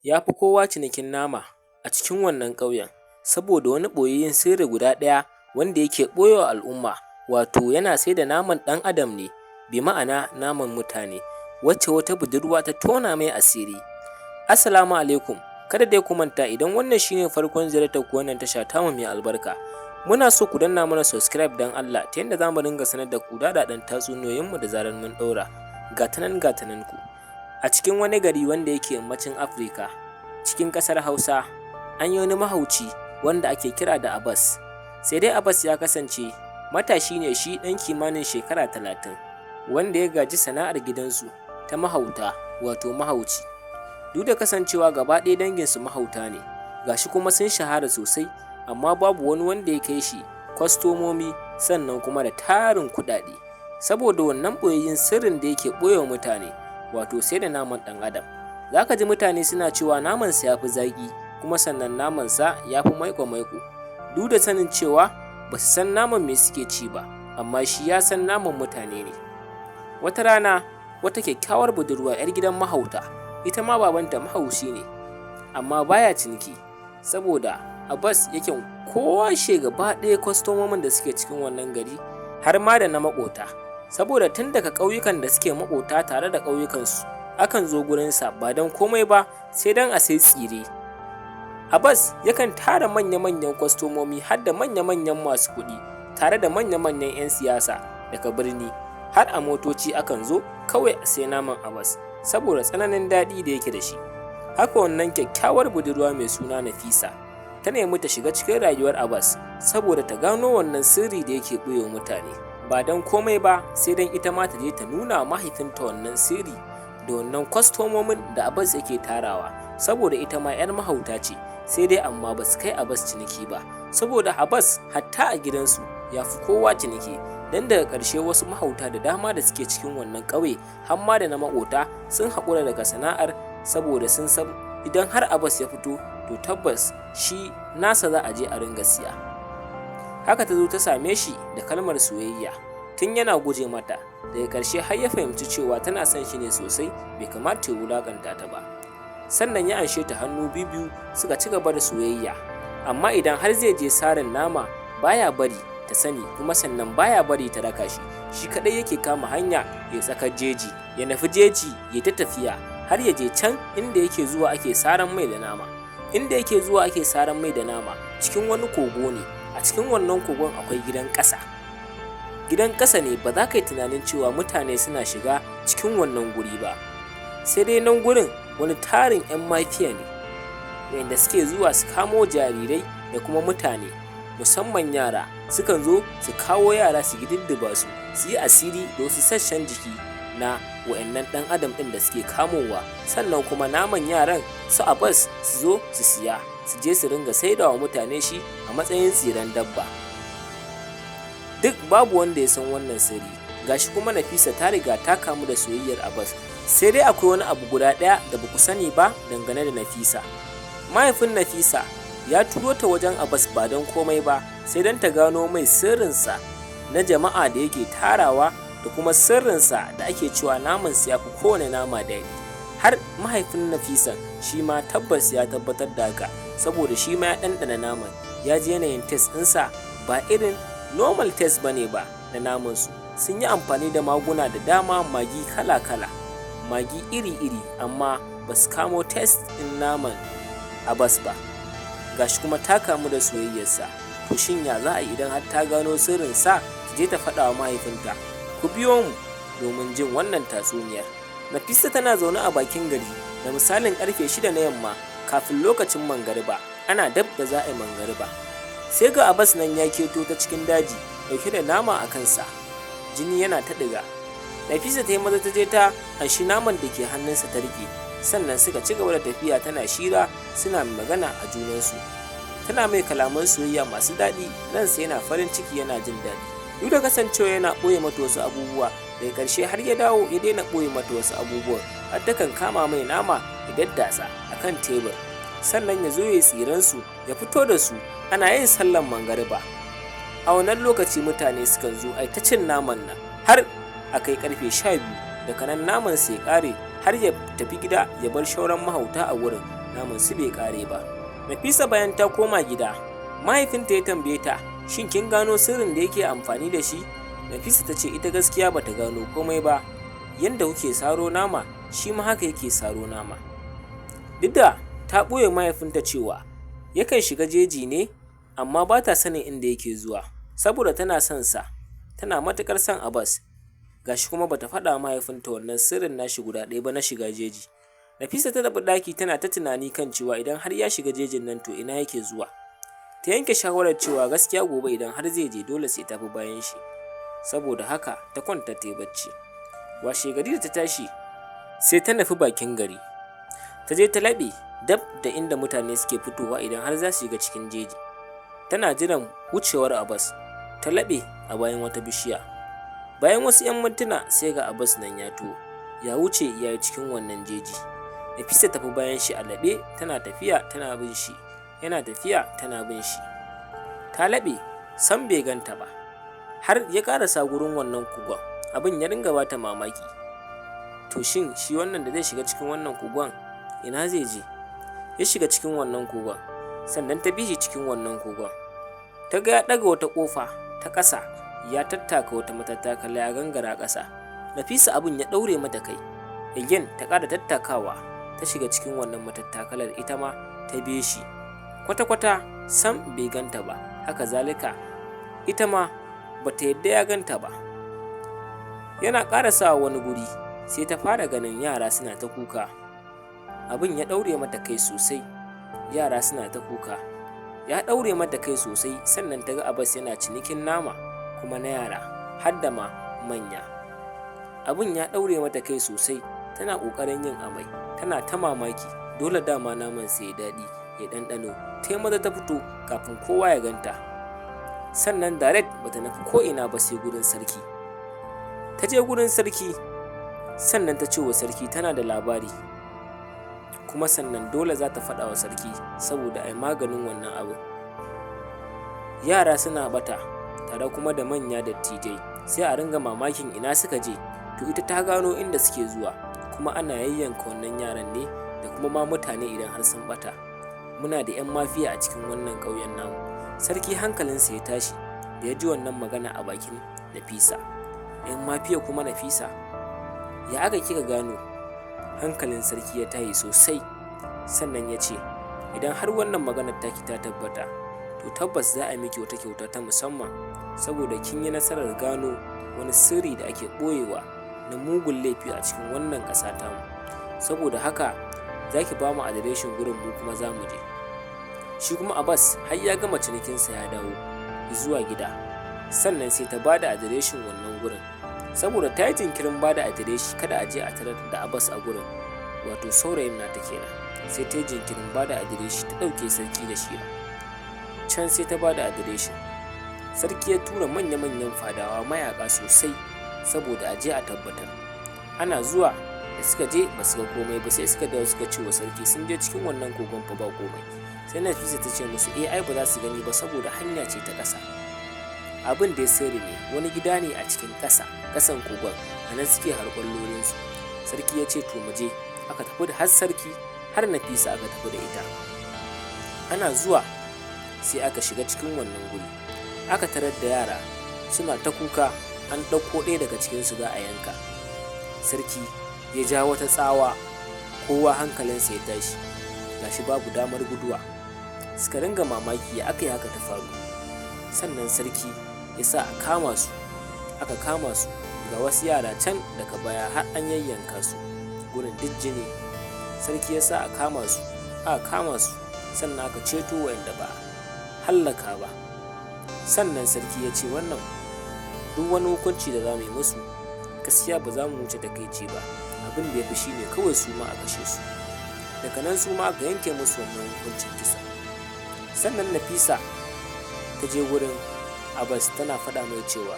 ya fi kowa cinikin nama a cikin wannan ƙauyen, saboda wani ɓoyayyen sirri guda ɗaya wanda yake ɓoyewa al'umma, wato yana sai da naman ɗan adam ne, bi ma'ana naman mutane, wacce wata budurwa ta tona mai asiri. Assalamu alaikum, kada dai ku manta idan wannan shine farkon ziyartar ku wannan tasha tamu mai albarka, muna so ku danna mana subscribe dan Allah ta yadda za mu dinga sanar da ku daɗaɗɗen tatsuniyoyinmu da zarar mun ɗaura. Gatanan ku. A cikin wani gari wanda yake yammacin Afirka, cikin ƙasar Hausa, an yi wani mahauci wanda ake kira da Abbas. Sai dai Abbas ya kasance matashi ne shi ɗan kimanin shekara 30, wanda ya gaji sana'ar gidansu ta mahauta, wato mahauci. Duk da kasancewa gaba ɗaya danginsu mahauta ne, gashi kuma sun shahara sosai, amma babu wani wanda ya kai shi kwastomomi sannan kuma da tarin kuɗaɗe, saboda wannan ɓoyayyen sirrin da yake ɓoyewa mutane, wato sai da naman ɗan adam. Za ka ji mutane suna cewa namansa ya fi zaƙi, kuma sannan namansa ya fi maiko-maiko, duk da sanin cewa ba su san naman me suke ci ba, amma shi ya san naman mutane ne. Wata rana wata kyakkyawar budurwa 'yar gidan mahauta, ita ma babanta mahaushi ne, amma baya ciniki, saboda Abbas yake kowashe gaba ɗaya kwastomomin da suke cikin wannan gari, har ma da na maƙota, saboda tun daga ƙauyukan da suke maƙota tare da ƙauyukansu akan zo gurinsa ba don komai ba sai don a sai tsire. Abbas yakan tara manya-manyan kwastomomi har da manya-manyan masu kuɗi tare da manya-manyan 'yan siyasa daga birni, har a motoci akan zo kawai a sai naman Abbas, saboda tsananin daɗi da yake da shi. Haka wannan kyakkyawar budurwa mai suna Nafisa ta nemi ta shiga cikin rayuwar Abbas, saboda ta gano wannan sirri da yake ɓoyewa mutane, ba don komai ba sai don ita ma ta je ta nuna mahaifinta wannan sirri da wannan kwastomomin da Abbas yake tarawa, saboda ita ma 'yar mahauta ce, sai dai amma ba su kai Abbas ciniki ba, saboda Abbas hatta a gidansu ya fi kowa ciniki. Dan daga ƙarshe wasu mahauta da dama da suke cikin wannan ƙauye, har ma da na maƙota, sun haƙura daga sana'ar, saboda sun san idan har Abbas ya fito to tabbas shi nasa za a je a ringa siya. Haka ta zo ta same shi da kalmar soyayya, tun yana guje mata, daga ƙarshe har ya fahimci cewa tana son shi ne sosai, bai kamata ya wulaƙanta ta ba. Sannan ya anshe ta hannu biyu suka ci gaba da soyayya, amma idan har zai je sarin nama baya bari ta sani, kuma sannan baya bari ta raka shi, shi kaɗai yake kama hanya ya tsakar jeji, ya nufi jeji ya ta tafiya har ya je can inda yake zuwa ake saran mai da nama. Inda yake zuwa ake saran mai da nama cikin wani kogo ne, a cikin wannan kogon akwai gidan ƙasa. Gidan ƙasa ne, ba za ka yi tunanin cewa mutane suna shiga cikin wannan guri ba, sai dai nan gurin wani tarin 'yan mafiya ne, wanda suke zuwa su kamo jarirai da kuma mutane, musamman yara, sukan zo su kawo yara su gididdiba su yi asiri da wasu sassan jiki na wa'annan ɗan adam ɗin da suke kamowa, sannan kuma naman yaran su Abbas su zo su siya, su je su ringa saidawa mutane shi a matsayin tsiren dabba. Duk babu wanda ya san wannan sirri, gashi kuma Nafisa ta riga ta kamu da soyayyar Abbas. Sai dai akwai wani abu guda ɗaya da ba ku sani ba dangane da Nafisa. Mahaifin Nafisa ya turo ta wajen Abbas ba don komai ba sai don ta gano mai sirrinsa na jama'a da yake tarawa, da kuma sirrinsa da ake cewa namansa ya fi kowane nama daɗi. Har mahaifin Nafisa shi ma tabbas ya tabbatar da haka, saboda shi ma ya ɗanɗana naman, ya ji yanayin test ɗinsa ba irin normal test ba ne ba na namansu. Sun yi amfani da maguna da dama, magi kala-kala, magi iri-iri, amma ba su kamo test ɗin naman Abbas ba. Gashi kuma ta kamu da soyayyarsa, to shin ya za a yi idan har ta gano sirrinsa ta je ta faɗa wa mahaifinta? Ku biyo mu domin jin wannan tatsuniyar. Nafisa tana zaune a bakin gari da misalin ƙarfe 6 na yamma, kafin lokacin mangariba, ana dab da za a yi mangariba. Sai ga Abbas nan ya keto ta cikin daji ɗauke da nama a kansa, jini yana ta ɗiga. Nafisa ta yi maza ta je ta anshi naman da ke hannunsa ta riƙe, sannan suka ci gaba da tafiya, tana shira suna magana a junansu, tana mai kalaman soyayya masu daɗi, ransa yana farin ciki yana jin daɗi. Duk da kasancewa yana ɓoye mata wasu abubuwa, daga ƙarshe har ya dawo ya daina ɓoye mata wasu abubuwan, har takan kama mai nama ya daddasa a kan tebur, sannan ya zo ya tsiransu ya fito da su. Ana yin sallan mangariba, a wannan lokaci mutane sukan zo ai ta cin naman nan har a kai ƙarfe 12, daga nan naman sai ƙare har ya tafi gida ya bar shauran mahauta a wurin, naman su bai ƙare ba. Nafisa bayan ta koma gida, mahaifinta ya tambaye ta, shin kin gano sirrin da yake amfani da shi? Nafisa ta ce ita gaskiya bata gano komai ba, yanda kuke saro nama shi ma haka yake saro nama. Duk da ta ɓoye mahaifinta cewa yakan shiga jeji ne, amma ba ta sanin inda yake zuwa, saboda tana son sa, tana matuƙar son Abbas. Gashi kuma bata faɗa mahaifinta wannan sirrin nashi guda ɗaya ba na shiga jeji. Nafisa ta tafi ɗaki tana ta tunani kan cewa idan har ya shiga jejin nan to ina yake zuwa. Ta yanke shawarar cewa gaskiya gobe idan har zai je dole sai ta bi bayan shi. Saboda haka ta kwanta ta yi bacci. Washe gari da ta tashi sai ta nufi bakin gari. Ta je ta laɓe dab da inda mutane suke fitowa idan har za su shiga cikin jeji. Tana jiran wucewar Abbas, ta laɓe a bayan wata bishiya. Bayan wasu 'yan mintuna sai ga Abbas nan ya to, ya wuce ya yi cikin wannan jeji. Nafisa tafi bayan shi a laɓe tana tafiya tana bin shi, yana tafiya tana bin shi. Ta laɓe sam bai ganta ba, har ya ƙarasa gurin wannan kogon. Abin ya dinga bata mamaki. To shin shi wannan da zai shiga cikin wannan kogon ina zai je? Ya shiga cikin wannan kogon, sannan ta bi shi cikin wannan kogon. Ta ga ya ɗaga wata ƙofa ta ƙasa, ya tattaka wata matattakala ya gangara ƙasa. Nafisa abin ya ɗaure mata kai. Again ta ƙara tattakawa, ta shiga cikin wannan matattakalar ita ma ta bi shi. Kwata-kwata sam bai ganta ba, haka zalika ita ma bata yadda ya ganta ba. Yana ƙarasawa wani guri sai ta fara ganin yara suna ta kuka. Abin ya ɗaure mata kai sosai, yara suna ta kuka. Ya ɗaure mata kai sosai, sannan ta ga Abbas yana cinikin nama kuma na yara har da ma manya. Abin ya ɗaure mata kai sosai, tana ƙoƙarin yin amai, tana ta mamaki, dole dama naman sai ya daɗi ya ɗanɗano. Ta yi maza ta fito kafin kowa ya ganta. Sannan direct bata nufi ko'ina ba sai gurin sarki. Ta je gurin sarki, sannan ta ce wa sarki tana da labari, kuma sannan dole za ta faɗa wa sarki saboda a yi maganin wannan abu. Yara suna bata tare kuma da manya dattijai, sai a ringa mamakin ina suka je. To ita ta gano inda suke zuwa, kuma ana yayyanka wannan yaran ne da kuma ma mutane idan har sun bata. Muna da 'yan mafiya a cikin wannan ƙauyen namu. Sarki hankalinsa ya tashi da ya ji wannan magana a bakin Nafisa. 'Yan mafiya kuma Nafisa? Ya aka kika gano? Hankalin sarki ya tashi sosai, sannan ya ce, idan har wannan maganar taki ta tabbata, to tabbas za a miki wata kyauta ta musamman, saboda kin yi nasarar gano wani sirri da ake ɓoyewa na mugun laifi a cikin wannan ƙasa tamu. Saboda haka za ki ba mu adireshin gurin, mu kuma za mu je. Shi kuma Abbas har ya gama cinikinsa ya dawo zuwa gida, sannan sai ta ba da adireshin wannan gurin. Saboda ta yi jinkirin ba da adireshi kada a je a tarar da Abbas a gurin, wato saurayin nata kenan, sai ta yi jinkirin ba da adireshi ta ɗauke sarki da shi. Can sai ta ba da adireshin. Sarki ya tura manya-manyan fadawa mayaƙa sosai saboda a je a tabbatar. Ana zuwa da suka je ba su ga komai ba, sai suka dawo suka ce wa sarki sun je cikin wannan kogon fa ba komai. Sai Nafisa ta ce musu ai ba za su gani ba saboda hanya ce ta ƙasa. Abin da ya sirri ne, wani gida ne a cikin ƙasan kogon, a nan suke harkar lolinsu. Sarki ya ce to mu je. Aka tafi da har sarki har Nafisa aka tafi da ita. Ana zuwa sai aka shiga cikin wannan guri, aka tarar da yara suna ta kuka, an ɗauko ɗaya daga cikinsu za a yanka. Sarki ya ja wata tsawa, kowa hankalinsa ya tashi, gashi babu damar guduwa. Suka ringa mamaki ya aka yi haka ta faru. Sannan sarki ya sa a kama su, aka kama su, ga wasu yara can daga baya har an yayyanka su, gurin duk jini. Sarki ya sa a kama su, aka kama su, sannan aka ceto wa'anda ba hallaka ba. Sannan sarki ya ce wannan duk wani hukunci da za mu yi musu, gaskiya ba za mu wuce takaici ba, abin da ya fi shi ne kawai su ma a kashe su. Daga nan su ma aka yanke musu wannan hukuncin kisa. Sannan Nafisa ta je wurin Abbas tana faɗa mai cewa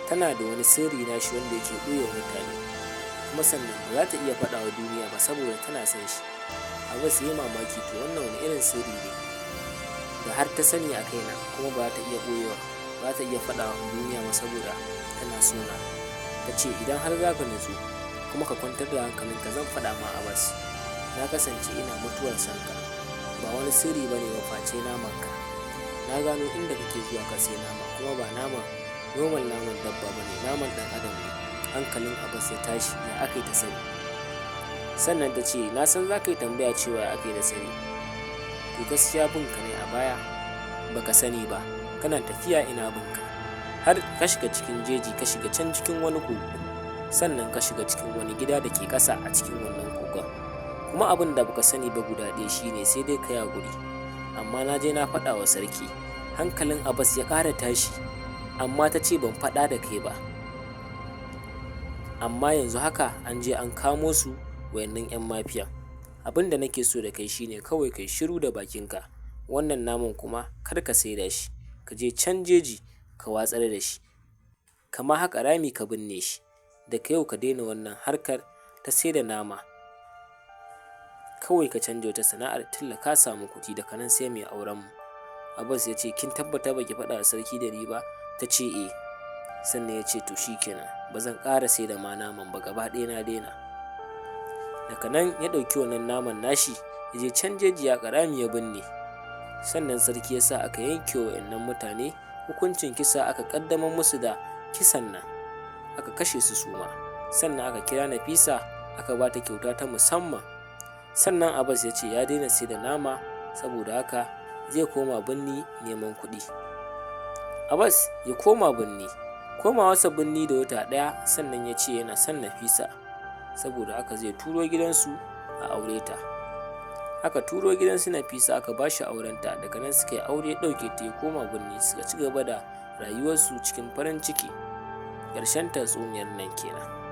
tana da wani sirri nashi wanda yake ɓoye mutane, kuma sannan ba za ta iya faɗa wa duniya ba saboda tana son shi. Abbas ya yi mamaki, to wannan wani irin sirri ne da har ta sani a kaina kuma ba ta iya ɓoyewa, ba ta iya faɗa wa duniya ba saboda tana sona. Ta ce idan har za ka nutsu kuma ka kwantar da hankalinka zan faɗa ma Abbas, na kasance ina mutuwar sanka. ba wani sirri ba ne ba face namanka. Na gano inda kake zuwa ka sai nama, kuma ba normal naman dabba ba ne, naman ɗan adam ne. Hankalin Abbas ya tashi, ya aka yi ta sani? Sannan ta ce, na san za ka yi tambaya cewa ya aka yi da sani. To gaskiya binka ne a baya, baka sani ba, kana tafiya ina binka har ka shiga cikin jeji, ka shiga can cikin wani kogo, sannan ka shiga cikin wani gida da ke ƙasa a cikin wannan kogon. Kuma abin da baka sani ba guda ɗaya shine, sai dai ka yi haƙuri. Amma na je na faɗa wa sarki. Hankalin Abbas ya ƙara tashi, amma ta ce ban faɗa da kai ba. Amma yanzu haka an je an kamo su wayannan 'yan mafiyan. Abin da nake so da kai shine kawai kai shiru da bakinka. Wannan naman kuma kar ka saida shi, ka je can jeji ka watsar da shi, kama haƙa rami ka binne shi. Daga yau ka daina wannan harkar ta saida nama, kawai ka canja wata sana'ar tilla ka samu kuɗi, daga nan sai mai auren mu. Abbas ya ce, kin tabbata baki faɗa wa sarki da ni ba? Ta ce eh. Sannan ya ce to shikenan, ba zan ƙara saida ma naman ba, gaba ɗaya na daina. Daga nan ya ɗauki wannan naman nashi ya je can jeji ya rami ya binne. Sannan sarki ya sa aka yanke wa wayannan mutane hukuncin kisa, aka ƙaddamar musu da kisan nan, aka kashe su suma. Sannan aka kira Nafisa, aka ba ta kyauta ta musamman. Sannan Abbas ya ce ya daina sai da nama, saboda haka zai koma birni neman kuɗi. Abbas ya koma birni. Komawarsa birni da wata ɗaya, sannan ya ce yana son Nafisa, saboda haka zai turo gidansu a aure ta. Aka turo gidansu Nafisa, aka ba shi aurenta. Daga nan suka yi aure, ɗauke ta ya koma birni, suka ci gaba da rayuwarsu cikin farin ciki. Ƙarshen tatsuniyar nan kenan.